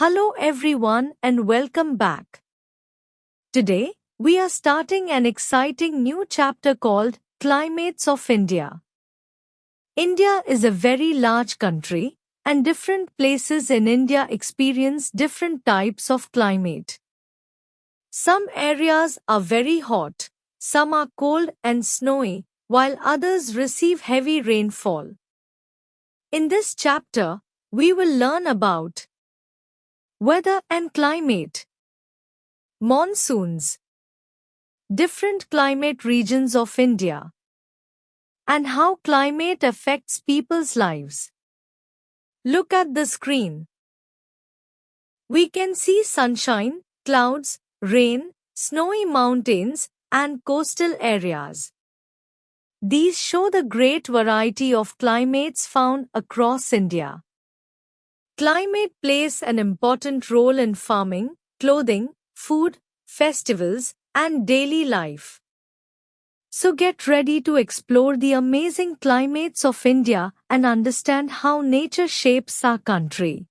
Hello everyone and welcome back. Today, we are starting an exciting new chapter called Climates of India. India is a very large country, and different places in India experience different types of climate. Some areas are very hot, some are cold and snowy, while others receive heavy rainfall. In this chapter, we will learn about weather and climate, monsoons, different climate regions of India, and how climate affects people's lives. Look at the screen. We can see sunshine, clouds, rain, snowy mountains, and coastal areas. These show the great variety of climates found across India. Climate plays an important role in farming, clothing, food, festivals, and daily life. So get ready to explore the amazing climates of India and understand how nature shapes our country.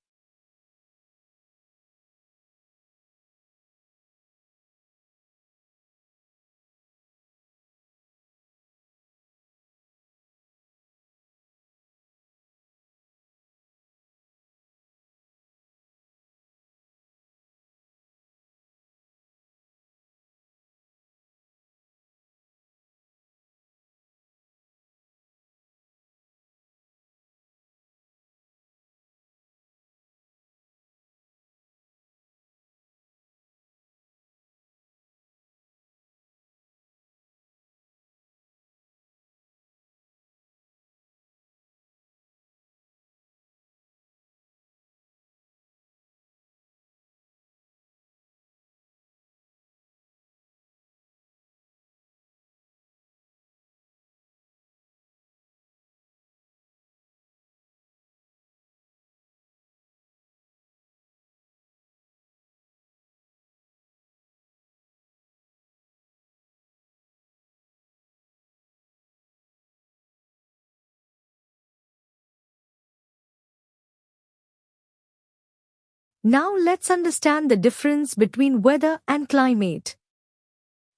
Now let's understand the difference between weather and climate.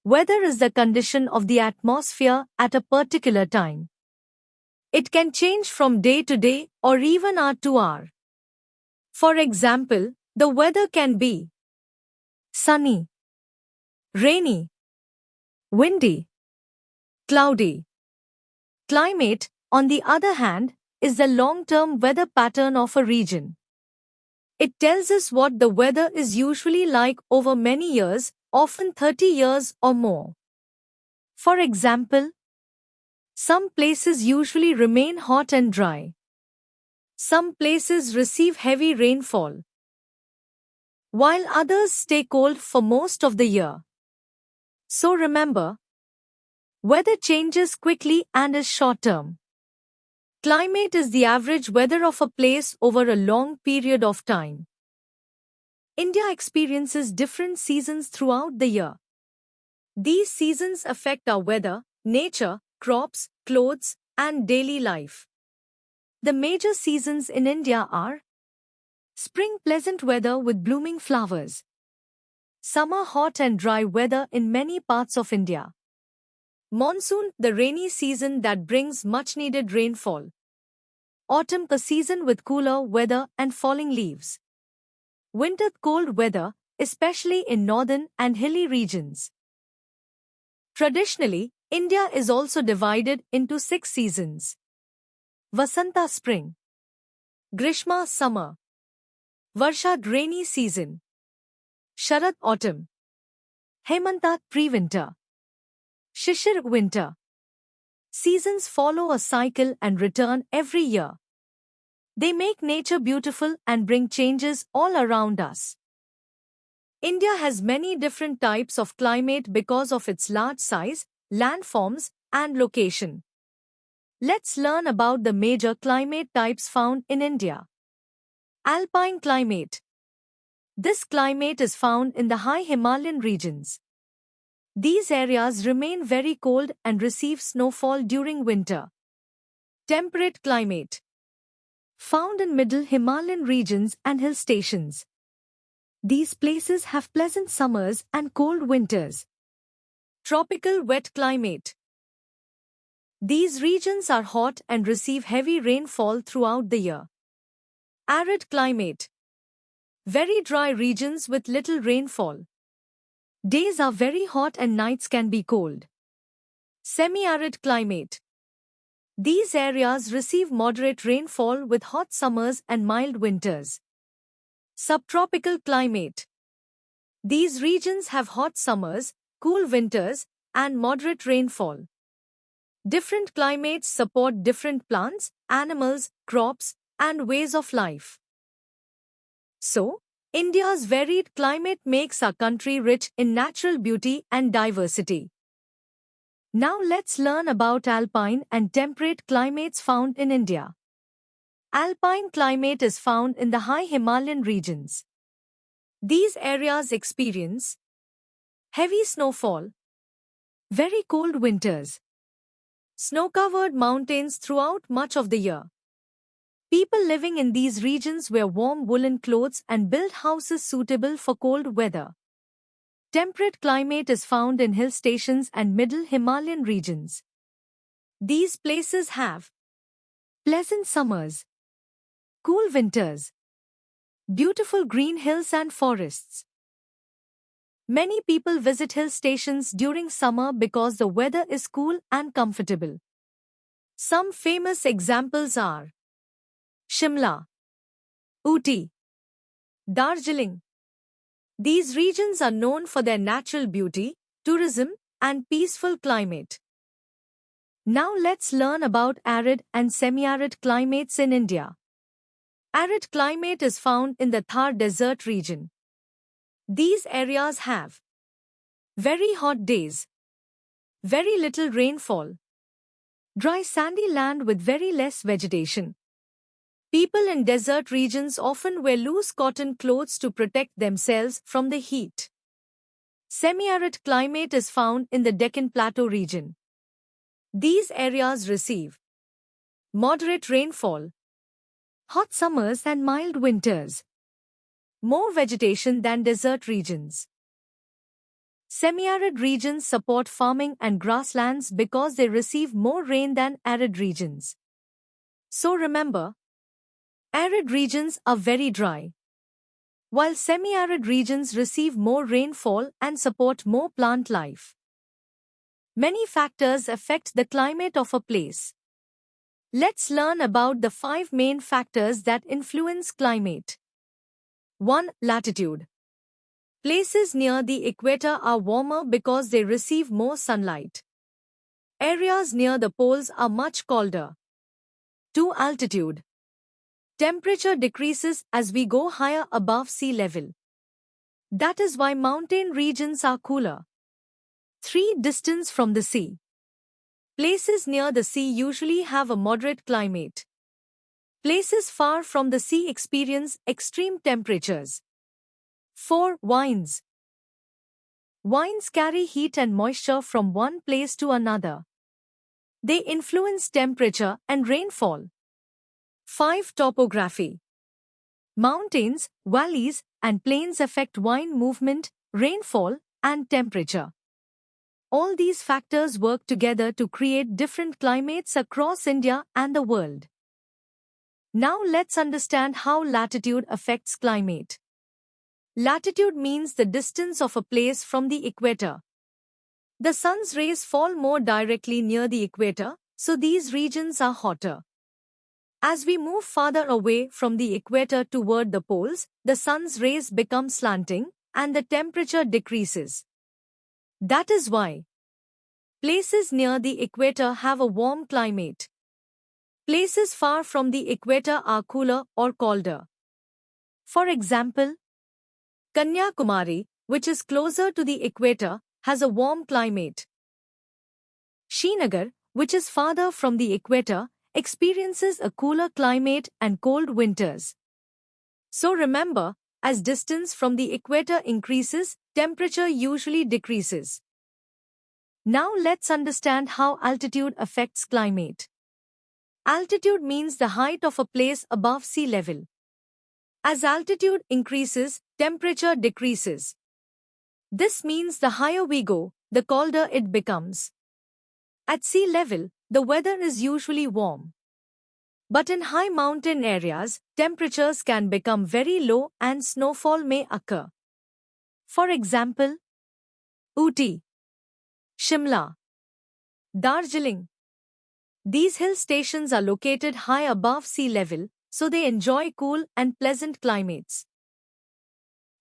Weather is the condition of the atmosphere at a particular time. It can change from day to day or even hour to hour. For example, the weather can be sunny, rainy, windy, cloudy. Climate, on the other hand, is the long-term weather pattern of a region. It tells us what the weather is usually like over many years, often 30 years or more. For example, some places usually remain hot and dry. Some places receive heavy rainfall, while others stay cold for most of the year. So remember, weather changes quickly and is short-term. Climate is the average weather of a place over a long period of time. India experiences different seasons throughout the year. These seasons affect our weather, nature, crops, clothes, and daily life. The major seasons in India are spring, pleasant weather with blooming flowers. Summer, hot and dry weather in many parts of India. Monsoon, the rainy season that brings much-needed rainfall. Autumn, the season with cooler weather and falling leaves. Winter, cold weather, especially in northern and hilly regions. Traditionally, India is also divided into 6 seasons. Vasanta, spring. Grishma, summer. Varshad, rainy season. Sharad, autumn. Hemanta, pre-winter. Shishir, winter. Seasons follow a cycle and return every year. They make nature beautiful and bring changes all around us. India has many different types of climate because of its large size, landforms, and location. Let's learn about the major climate types found in India. Alpine climate. This climate is found in the high Himalayan regions. These areas remain very cold and receive snowfall during winter. Temperate climate. Found in middle Himalayan regions and hill stations. These places have pleasant summers and cold winters. Tropical wet climate. These regions are hot and receive heavy rainfall throughout the year. Arid climate. Very dry regions with little rainfall. Days are very hot and nights can be cold. Semi-arid climate. These areas receive moderate rainfall with hot summers and mild winters. Subtropical climate. These regions have hot summers, cool winters, and moderate rainfall. Different climates support different plants, animals, crops, and ways of life. So, India's varied climate makes our country rich in natural beauty and diversity. Now let's learn about alpine and temperate climates found in India. Alpine climate is found in the high Himalayan regions. These areas experience heavy snowfall, very cold winters, snow-covered mountains throughout much of the year. People living in these regions wear warm woolen clothes and build houses suitable for cold weather. Temperate climate is found in hill stations and middle Himalayan regions. These places have pleasant summers, cool winters, beautiful green hills and forests. Many people visit hill stations during summer because the weather is cool and comfortable. Some famous examples are Shimla, Ooty, Darjeeling. These regions are known for their natural beauty, tourism, and peaceful climate. Now let's learn about arid and semi-arid climates in India. Arid climate is found in the Thar Desert region. These areas have very hot days, very little rainfall, dry sandy land with very less vegetation. People in desert regions often wear loose cotton clothes to protect themselves from the heat. Semi-arid climate is found in the Deccan Plateau region. These areas receive moderate rainfall, hot summers and mild winters. More vegetation than desert regions. Semi-arid regions support farming and grasslands because they receive more rain than arid regions. So remember, arid regions are very dry, while semi-arid regions receive more rainfall and support more plant life. Many factors affect the climate of a place. Let's learn about the 5 main factors that influence climate. 1. Latitude. Places near the equator are warmer because they receive more sunlight. Areas near the poles are much colder. 2. Altitude. Temperature decreases as we go higher above sea level. That is why mountain regions are cooler. 3. Distance from the sea. Places near the sea usually have a moderate climate. Places far from the sea experience extreme temperatures. 4. Winds. Winds carry heat and moisture from one place to another. They influence temperature and rainfall. 5. Topography. Mountains, valleys, and plains affect wind movement, rainfall, and temperature. All these factors work together to create different climates across India and the world. Now let's understand how latitude affects climate. Latitude means the distance of a place from the equator. The sun's rays fall more directly near the equator, so these regions are hotter. As we move farther away from the equator toward the poles, the sun's rays become slanting, and the temperature decreases. That is why places near the equator have a warm climate. Places far from the equator are cooler or colder. For example, Kanyakumari, which is closer to the equator, has a warm climate. Srinagar, which is farther from the equator, experiences a cooler climate and cold winters. So remember, as distance from the equator increases, temperature usually decreases. Now let's understand how altitude affects climate. Altitude means the height of a place above sea level. As altitude increases, temperature decreases. This means the higher we go, the colder it becomes. At sea level, the weather is usually warm. But in high mountain areas, temperatures can become very low and snowfall may occur. For example, Ooty, Shimla, Darjeeling. These hill stations are located high above sea level, so they enjoy cool and pleasant climates.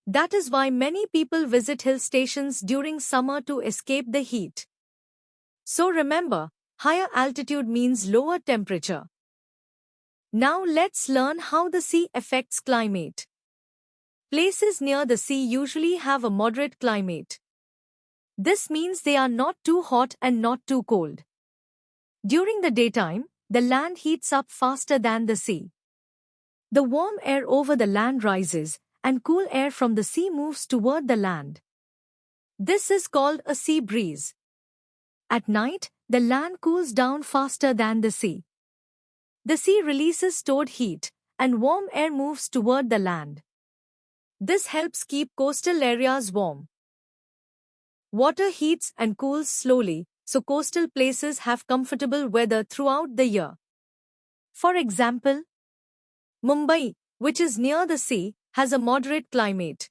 That is why many people visit hill stations during summer to escape the heat. So remember, higher altitude means lower temperature. Now let's learn how the sea affects climate. Places near the sea usually have a moderate climate. This means they are not too hot and not too cold. During the daytime, the land heats up faster than the sea. The warm air over the land rises, and cool air from the sea moves toward the land. This is called a sea breeze. At night, the land cools down faster than the sea. The sea releases stored heat, and warm air moves toward the land. This helps keep coastal areas warm. Water heats and cools slowly, so coastal places have comfortable weather throughout the year. For example, Mumbai, which is near the sea, has a moderate climate.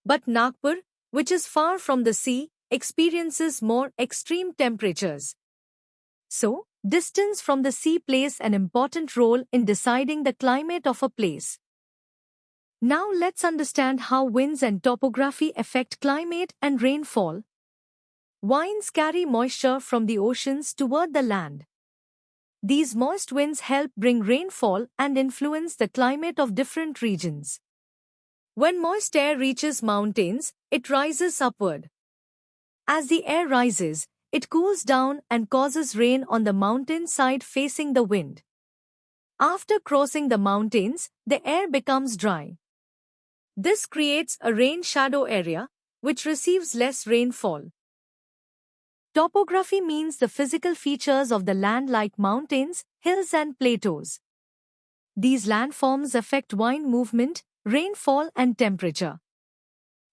But Nagpur, which is far from the sea, experiences more extreme temperatures. So, distance from the sea plays an important role in deciding the climate of a place. Now let's understand how winds and topography affect climate and rainfall. Winds carry moisture from the oceans toward the land. These moist winds help bring rainfall and influence the climate of different regions. When moist air reaches mountains, it rises upward. As the air rises, it cools down and causes rain on the mountain side facing the wind. After crossing the mountains, the air becomes dry. This creates a rain shadow area, which receives less rainfall. Topography means the physical features of the land like mountains, hills and plateaus. These landforms affect wind movement, rainfall and temperature.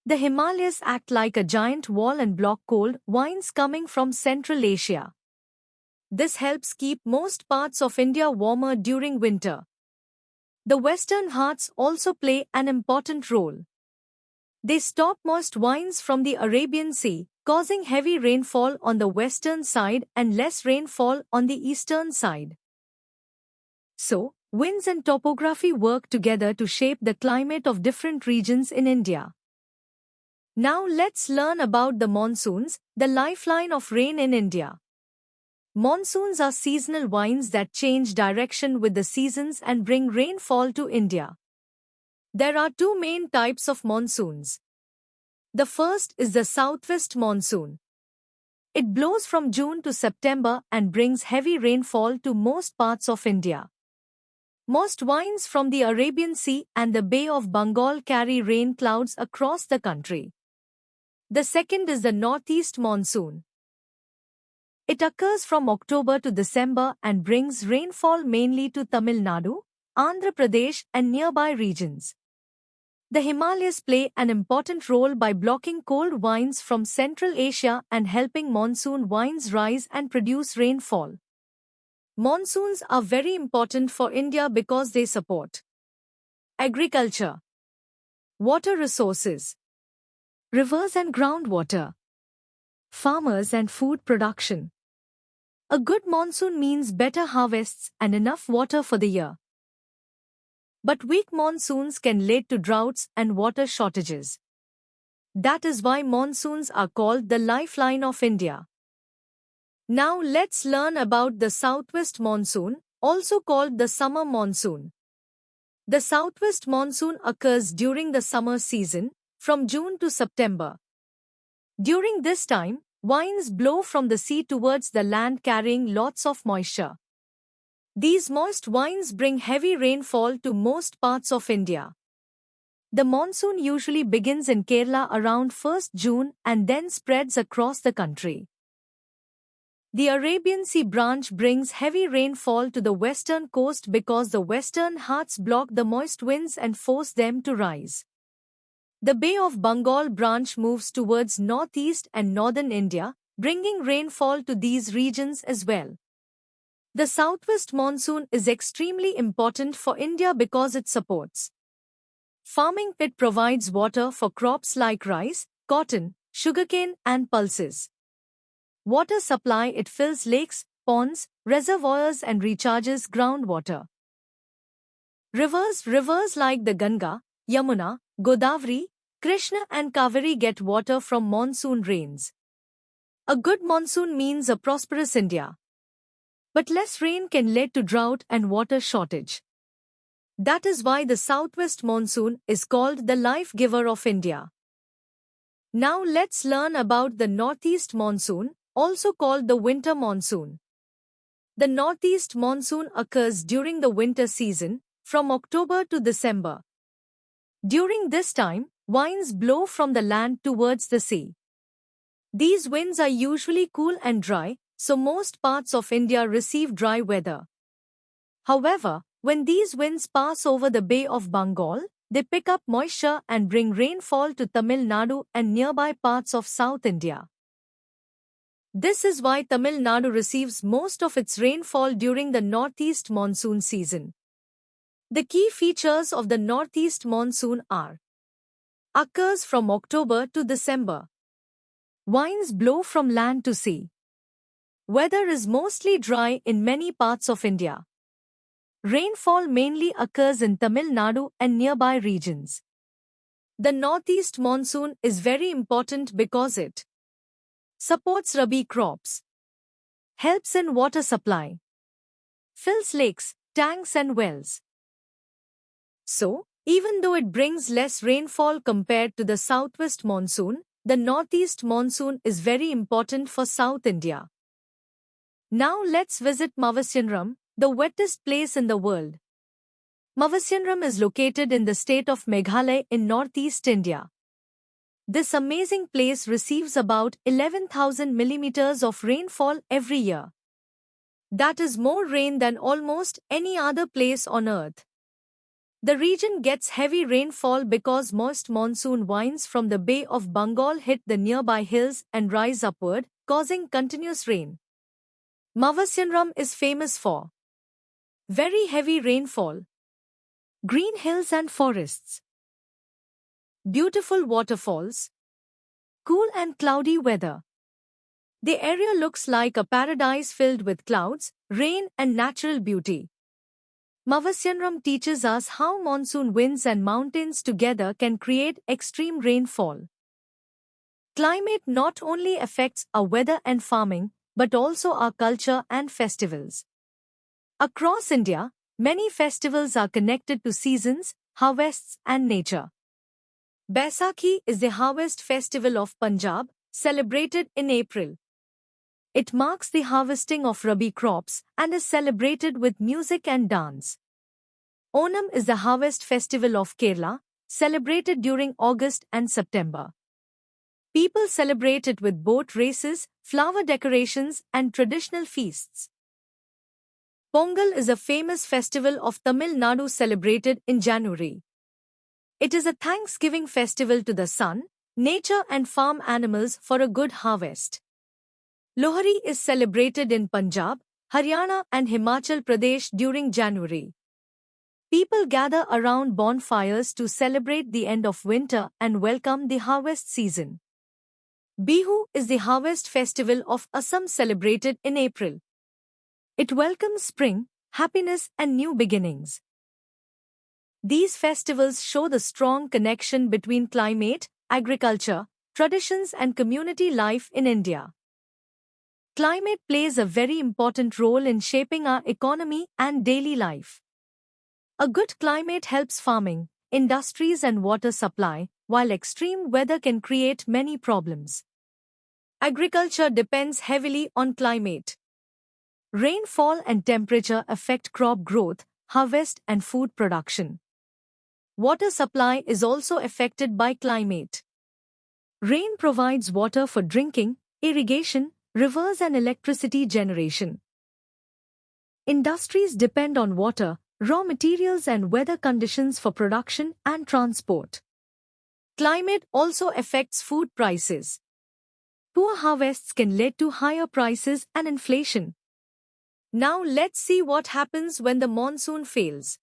The Himalayas act like a giant wall and block cold winds coming from Central Asia. This helps keep most parts of India warmer during winter. The Western Ghats also play an important role. They stop moist winds from the Arabian Sea, causing heavy rainfall on the western side and less rainfall on the eastern side. So, winds and topography work together to shape the climate of different regions in India. Now let's learn about the monsoons, the lifeline of rain in India. Monsoons are seasonal winds that change direction with the seasons and bring rainfall to India. There are two main types of monsoons. The first is the southwest monsoon. It blows from June to September and brings heavy rainfall to most parts of India. Most winds from the Arabian Sea and the Bay of Bengal carry rain clouds across the country. The second is the northeast monsoon. It occurs from October to December and brings rainfall mainly to Tamil Nadu, Andhra Pradesh and nearby regions. The Himalayas play an important role by blocking cold winds from Central Asia and helping monsoon winds rise and produce rainfall. Monsoons are very important for India because they support agriculture, water resources, rivers and groundwater, farmers and food production. A good monsoon means better harvests and enough water for the year. But weak monsoons can lead to droughts and water shortages. That is why monsoons are called the lifeline of India. Now let's learn about the southwest monsoon, also called the summer monsoon. The southwest monsoon occurs during the summer season, from June to September. During this time, winds blow from the sea towards the land carrying lots of moisture. These moist winds bring heavy rainfall to most parts of India. The monsoon usually begins in Kerala around 1st June and then spreads across the country. The Arabian Sea branch brings heavy rainfall to the western coast because the western Ghats block the moist winds and force them to rise. The Bay of Bengal branch moves towards northeast and northern India, bringing rainfall to these regions as well. The southwest monsoon is extremely important for India because it supports farming. It provides water for crops like rice, cotton, sugarcane and pulses. Water supply. It fills lakes, ponds, reservoirs and recharges groundwater. Rivers like the Ganga, Yamuna, Godavari, Krishna and Kaveri get water from monsoon rains. A good monsoon means a prosperous India. But less rain can lead to drought and water shortage. That is why the southwest monsoon is called the life giver of India. Now let's learn about the northeast monsoon, also called the winter monsoon. The northeast monsoon occurs during the winter season, from October to December. During this time, winds blow from the land towards the sea. These winds are usually cool and dry, so most parts of India receive dry weather. However, when these winds pass over the Bay of Bengal, they pick up moisture and bring rainfall to Tamil Nadu and nearby parts of South India. This is why Tamil Nadu receives most of its rainfall during the northeast monsoon season. The key features of the northeast monsoon are: occurs from October to December. Winds blow from land to sea. Weather is mostly dry in many parts of India. Rainfall mainly occurs in Tamil Nadu and nearby regions. The northeast monsoon is very important because it supports Rabi crops, helps in water supply, fills lakes, tanks and wells. So, even though it brings less rainfall compared to the southwest monsoon, the northeast monsoon is very important for South India. Now let's visit Mavasyanram, the wettest place in the world. Mavasyanram is located in the state of Meghalaya in northeast India. This amazing place receives about 11,000 millimeters of rainfall every year. That is more rain than almost any other place on earth. The region gets heavy rainfall because moist monsoon winds from the Bay of Bengal hit the nearby hills and rise upward, causing continuous rain. Mavasyanram is famous for very heavy rainfall, green hills and forests, beautiful waterfalls, cool and cloudy weather. The area looks like a paradise filled with clouds, rain and natural beauty. Mavasyanram teaches us how monsoon winds and mountains together can create extreme rainfall. Climate not only affects our weather and farming, but also our culture and festivals. Across India, many festivals are connected to seasons, harvests, and nature. Baisakhi is the harvest festival of Punjab, celebrated in April. It marks the harvesting of Rabi crops and is celebrated with music and dance. Onam is the harvest festival of Kerala, celebrated during August and September. People celebrate it with boat races, flower decorations, and traditional feasts. Pongal is a famous festival of Tamil Nadu celebrated in January. It is a thanksgiving festival to the sun, nature and farm animals for a good harvest. Lohri is celebrated in Punjab, Haryana and Himachal Pradesh during January. People gather around bonfires to celebrate the end of winter and welcome the harvest season. Bihu is the harvest festival of Assam celebrated in April. It welcomes spring, happiness and new beginnings. These festivals show the strong connection between climate, agriculture, traditions and community life in India. Climate plays a very important role in shaping our economy and daily life. A good climate helps farming, industries and water supply, while extreme weather can create many problems. Agriculture depends heavily on climate. Rainfall and temperature affect crop growth, harvest and food production. Water supply is also affected by climate. Rain provides water for drinking, irrigation, rivers and electricity generation. Industries depend on water, raw materials and weather conditions for production and transport. Climate also affects food prices. Poor harvests can lead to higher prices and inflation. Now let's see what happens when the monsoon fails.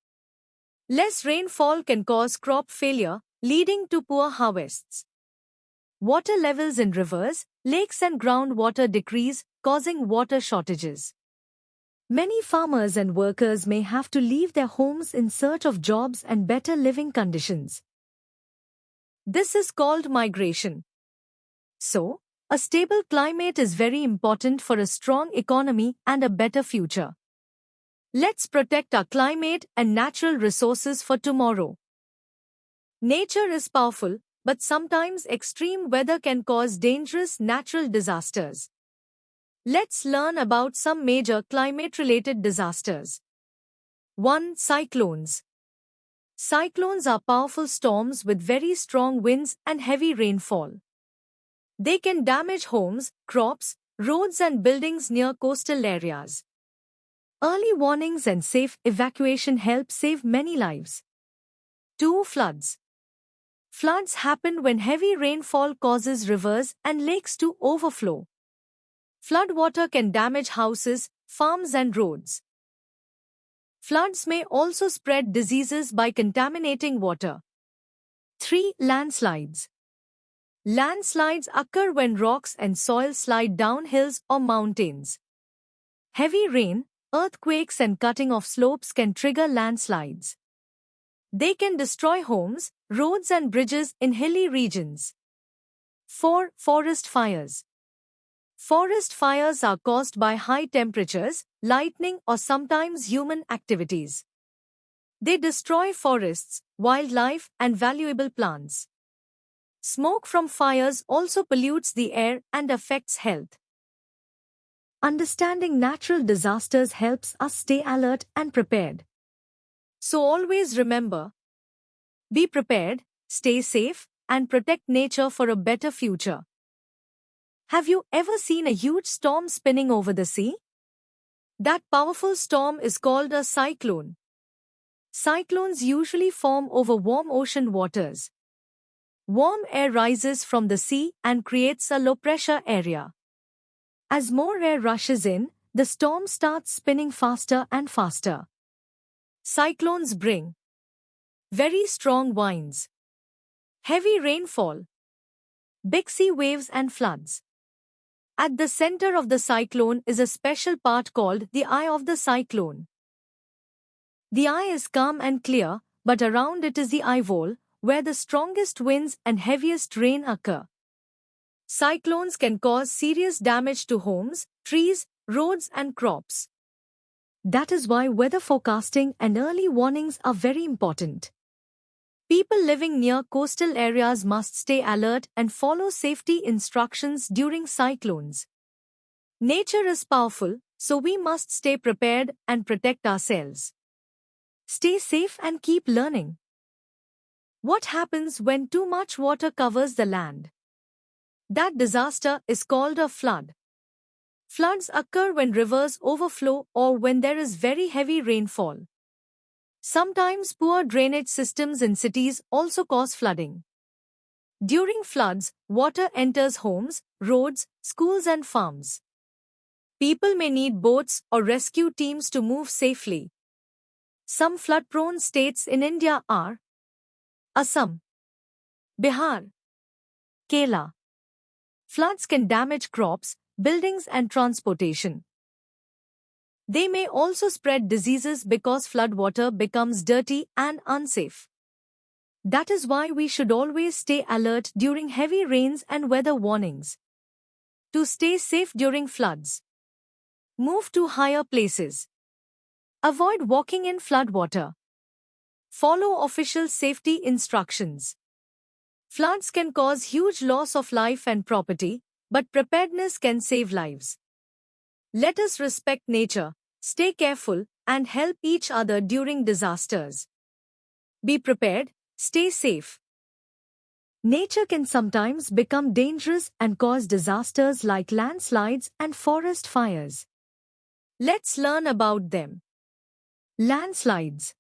Less rainfall can cause crop failure, leading to poor harvests. Water levels in rivers, lakes and groundwater decrease, causing water shortages. Many farmers and workers may have to leave their homes in search of jobs and better living conditions. This is called migration. So, a stable climate is very important for a strong economy and a better future. Let's protect our climate and natural resources for tomorrow. Nature is powerful, but sometimes extreme weather can cause dangerous natural disasters. Let's learn about some major climate-related disasters. 1. Cyclones. Cyclones are powerful storms with very strong winds and heavy rainfall. They can damage homes, crops, roads and buildings near coastal areas. Early warnings and safe evacuation help save many lives. 2. Floods. Floods happen when heavy rainfall causes rivers and lakes to overflow. Floodwater can damage houses, farms and roads. Floods may also spread diseases by contaminating water. 3. Landslides. Landslides occur when rocks and soil slide down hills or mountains. Heavy rain, earthquakes and cutting of slopes can trigger landslides. They can destroy homes, roads and bridges in hilly regions. 4. Forest fires. Forest fires are caused by high temperatures, lightning or sometimes human activities. They destroy forests, wildlife and valuable plants. Smoke from fires also pollutes the air and affects health. Understanding natural disasters helps us stay alert and prepared. So always remember, be prepared, stay safe, and protect nature for a better future. Have you ever seen a huge storm spinning over the sea? That powerful storm is called a cyclone. Cyclones usually form over warm ocean waters. Warm air rises from the sea and creates a low-pressure area. As more air rushes in, the storm starts spinning faster and faster. Cyclones bring very strong winds, heavy rainfall, big sea waves and floods. At the center of the cyclone is a special part called the eye of the cyclone. The eye is calm and clear, but around it is the eyewall, where the strongest winds and heaviest rain occur. Cyclones can cause serious damage to homes, trees, roads and crops. That is why weather forecasting and early warnings are very important. People living near coastal areas must stay alert and follow safety instructions during cyclones. Nature is powerful, so we must stay prepared and protect ourselves. Stay safe and keep learning. What happens when too much water covers the land? That disaster is called a flood. Floods occur when rivers overflow or when there is very heavy rainfall. Sometimes poor drainage systems in cities also cause flooding. During floods, water enters homes, roads, schools and farms. People may need boats or rescue teams to move safely. Some flood-prone states in India are Assam, Bihar, Kerala. Floods can damage crops, buildings and transportation. They may also spread diseases because floodwater becomes dirty and unsafe. That is why we should always stay alert during heavy rains and weather warnings. To stay safe during floods, move to higher places. Avoid walking in floodwater. Follow official safety instructions. Floods can cause huge loss of life and property, but preparedness can save lives. Let us respect nature, stay careful, and help each other during disasters. Be prepared, stay safe. Nature can sometimes become dangerous and cause disasters like landslides and forest fires. Let's learn about them. Landslides.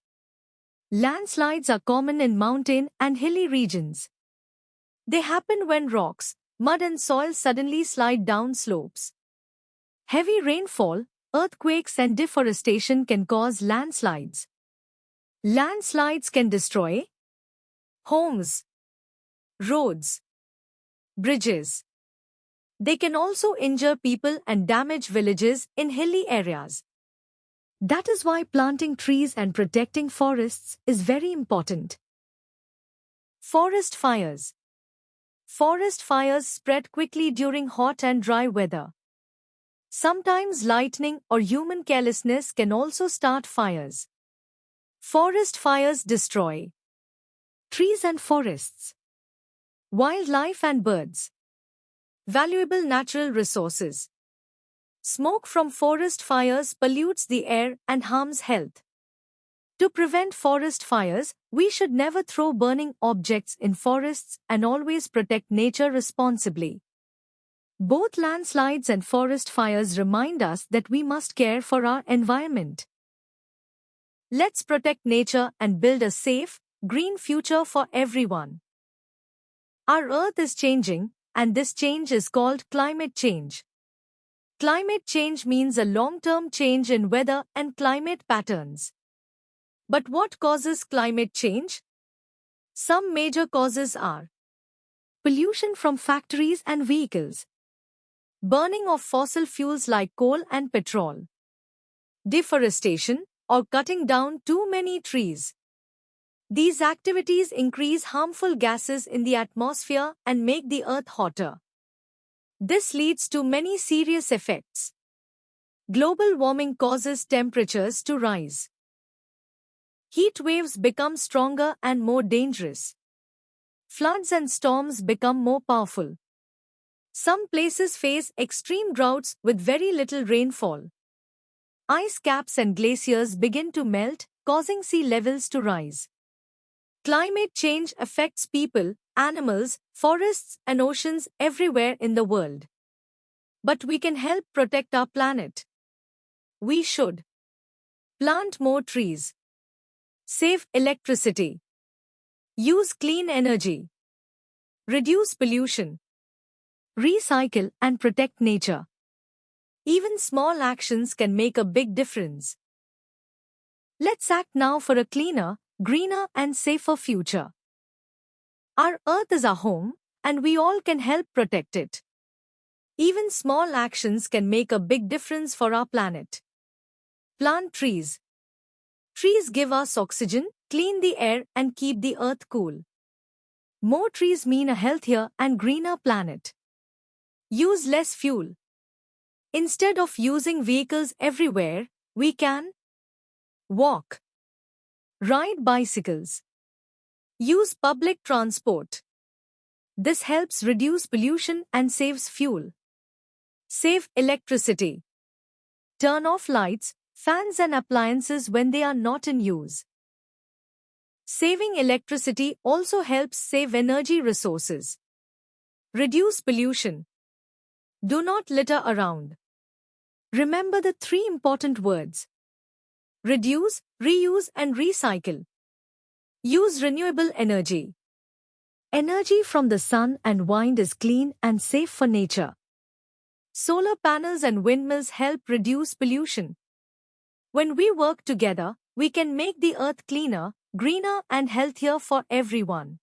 Landslides are common in mountain and hilly regions. They happen when rocks, mud and soil suddenly slide down slopes. Heavy rainfall, earthquakes and deforestation can cause landslides. Landslides can destroy homes, roads, bridges. They can also injure people and damage villages in hilly areas. That is why planting trees and protecting forests is very important. Forest fires. Forest fires spread quickly during hot and dry weather. Sometimes lightning or human carelessness can also start fires. Forest fires destroy trees and forests, wildlife and birds, valuable natural resources. Smoke from forest fires pollutes the air and harms health. To prevent forest fires, we should never throw burning objects in forests and always protect nature responsibly. Both landslides and forest fires remind us that we must care for our environment. Let's protect nature and build a safe, green future for everyone. Our Earth is changing, and this change is called climate change. Climate change means a long-term change in weather and climate patterns. But what causes climate change? Some major causes are pollution from factories and vehicles, burning of fossil fuels like coal and petrol, deforestation, or cutting down too many trees. These activities increase harmful gases in the atmosphere and make the earth hotter. This leads to many serious effects. Global warming causes temperatures to rise. Heat waves become stronger and more dangerous. Floods and storms become more powerful. Some places face extreme droughts with very little rainfall. Ice caps and glaciers begin to melt, causing sea levels to rise. Climate change affects people, animals, forests, and oceans everywhere in the world. But we can help protect our planet. We should plant more trees, save electricity, use clean energy, reduce pollution, recycle and protect nature. Even small actions can make a big difference. Let's act now for a cleaner, greener and safer future. Our Earth is our home, and we all can help protect it. Even small actions can make a big difference for our planet. Plant trees. Trees give us oxygen, clean the air and keep the earth cool. More trees mean a healthier and greener planet. Use less fuel. Instead of using vehicles everywhere, we can walk, ride bicycles, use public transport. This helps reduce pollution and saves fuel. Save electricity. Turn off lights, fans and appliances when they are not in use. Saving electricity also helps save energy resources. Reduce pollution. Do not litter around. Remember the 3 important words: reduce, reuse and recycle. Use renewable energy. Energy from the sun and wind is clean and safe for nature. Solar panels and windmills help reduce pollution. When we work together, we can make the earth cleaner, greener and healthier for everyone.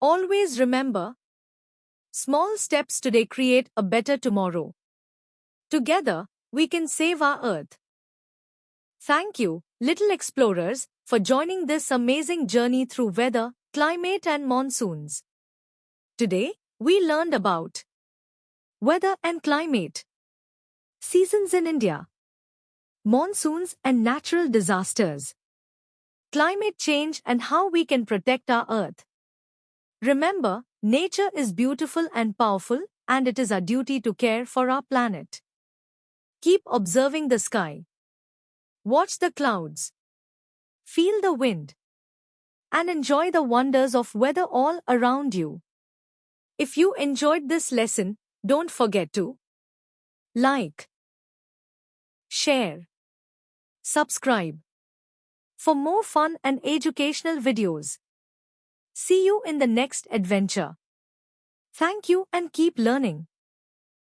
Always remember, small steps today create a better tomorrow. Together, we can save our earth. Thank you, little explorers, for joining this amazing journey through weather, climate and monsoons. Today, we learned about weather and climate, seasons in India, monsoons and natural disasters, climate change and how we can protect our earth. Remember, nature is beautiful and powerful, and it is our duty to care for our planet. Keep observing the sky. Watch the clouds. Feel the wind. And enjoy the wonders of weather all around you. If you enjoyed this lesson, don't forget to like, share, subscribe for more fun and educational videos. See you in the next adventure. Thank you and keep learning.